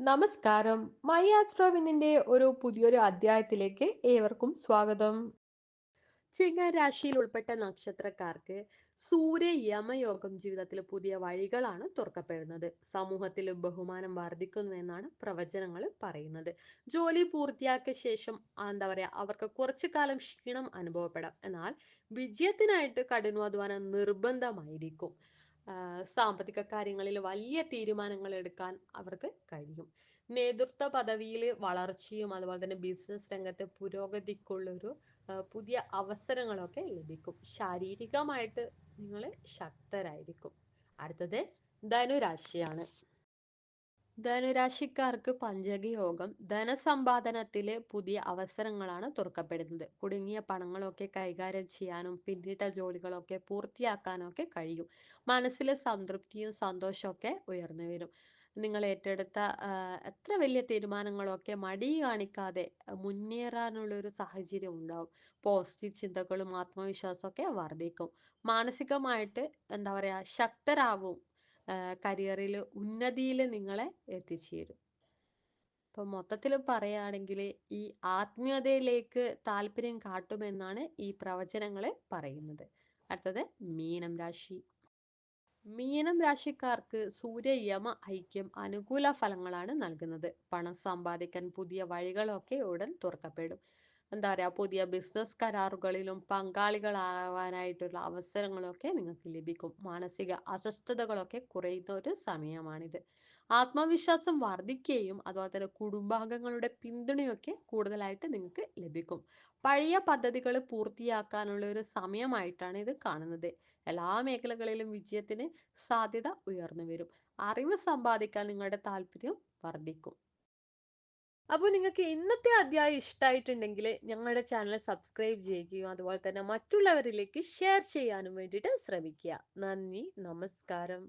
നമസ്കാരം. മൈ ആസ്ട്രോവിന്നിന്റെ ഒരു പുതിയൊരു അധ്യായത്തിലേക്ക് ഏവർക്കും സ്വാഗതം. ചിങ്ങരാശിയിൽ ഉൾപ്പെട്ട നക്ഷത്രക്കാർക്ക് സൂര്യ യമയോഗം ജീവിതത്തിൽ പുതിയ വഴികളാണ് തുറക്കപ്പെടുന്നത്. സമൂഹത്തിൽ ബഹുമാനം വർദ്ധിക്കുന്നു എന്നാണ് പ്രവചനങ്ങൾ പറയുന്നത്. ജോലി പൂർത്തിയാക്കിയ ശേഷം എന്താ പറയാ, അവർക്ക് കുറച്ചു കാലം ക്ഷീണം അനുഭവപ്പെടാം. എന്നാൽ വിജയത്തിനായിട്ട് കഠിനാധ്വാനം നിർബന്ധമായിരിക്കും. സാമ്പത്തിക കാര്യങ്ങളിൽ വലിയ തീരുമാനങ്ങൾ എടുക്കാൻ അവർക്ക് കഴിയും. നേതൃത്വ പദവിയിൽ വളർച്ചയും അതുപോലെ തന്നെ ബിസിനസ് രംഗത്തെ പുരോഗതിക്കുള്ളൊരു പുതിയ അവസരങ്ങളൊക്കെ ലഭിക്കും. ശാരീരികമായിട്ട് നിങ്ങൾ ശക്തരായിരിക്കും. അടുത്തത് ധനുരാശിയാണ്. ധനുരാശിക്കാർക്ക് പഞ്ചകയോഗം ധനസമ്പാദനത്തിലെ പുതിയ അവസരങ്ങളാണ് തുറക്കപ്പെടുന്നത്. കുടുങ്ങിയ പണങ്ങളൊക്കെ കൈകാര്യം ചെയ്യാനും പിന്നിട്ട ജോലികളൊക്കെ പൂർത്തിയാക്കാനൊക്കെ കഴിയും. മനസ്സിലെ സംതൃപ്തിയും സന്തോഷമൊക്കെ ഉയർന്നു വരും. നിങ്ങൾ ഏറ്റെടുത്ത എത്ര വലിയ തീരുമാനങ്ങളൊക്കെ മടി കാണിക്കാതെ മുന്നേറാനുള്ള ഒരു സാഹചര്യം ഉണ്ടാവും. പോസിറ്റീവ് ചിന്തകളും ആത്മവിശ്വാസമൊക്കെ വർദ്ധിക്കും. മാനസികമായിട്ട് എന്താ പറയാ ശക്തരാവും. കരിയറിൽ ഉന്നതിയിൽ നിങ്ങളെ എത്തിച്ചേരും. ഇപ്പൊ മൊത്തത്തിൽ പറയുകയാണെങ്കിൽ ഈ ആത്മീയതയിലേക്ക് താല്പര്യം കാട്ടുമെന്നാണ് ഈ പ്രവചനങ്ങൾ പറയുന്നത്. അടുത്തത് മീനം രാശി. മീനം രാശിക്കാർക്ക് സൂര്യ യമ ഐക്യം അനുകൂല ഫലങ്ങളാണ് നൽകുന്നത്. പണം സമ്പാദിക്കാൻ പുതിയ വഴികളൊക്കെ ഉടൻ തുറക്കപ്പെടും. എന്താ പറയാ, പുതിയ ബിസിനസ് കരാറുകളിലും പങ്കാളികളാവാനായിട്ടുള്ള അവസരങ്ങളൊക്കെ നിങ്ങൾക്ക് ലഭിക്കും. മാനസിക അസ്വസ്ഥതകളൊക്കെ കുറയുന്ന ഒരു സമയമാണിത്. ആത്മവിശ്വാസം വർദ്ധിക്കുകയും അതുപോലെ തന്നെ കുടുംബാംഗങ്ങളുടെ പിന്തുണയൊക്കെ കൂടുതലായിട്ട് നിങ്ങൾക്ക് ലഭിക്കും. പഴയ പദ്ധതികൾ പൂർത്തിയാക്കാനുള്ള ഒരു സമയമായിട്ടാണ് ഇത് കാണുന്നത്. എല്ലാ മേഖലകളിലും വിജയത്തിന് സാധ്യത ഉയർന്നു വരും. അറിവ് സമ്പാദിക്കാൻ നിങ്ങളുടെ താല്പര്യം വർദ്ധിക്കും. അപ്പോൾ നിങ്ങൾക്ക് ഇന്നത്തെ അധ്യായം ഇഷ്ടമായിട്ടുണ്ടെങ്കിൽ ഞങ്ങളുടെ ചാനൽ സബ്സ്ക്രൈബ് ചെയ്യുകയും അതുപോലെ തന്നെ മറ്റുള്ളവരിലേക്ക് ഷെയർ ചെയ്യാനും വേണ്ടിയിട്ട് ശ്രമിക്കുക. നന്ദി, നമസ്കാരം.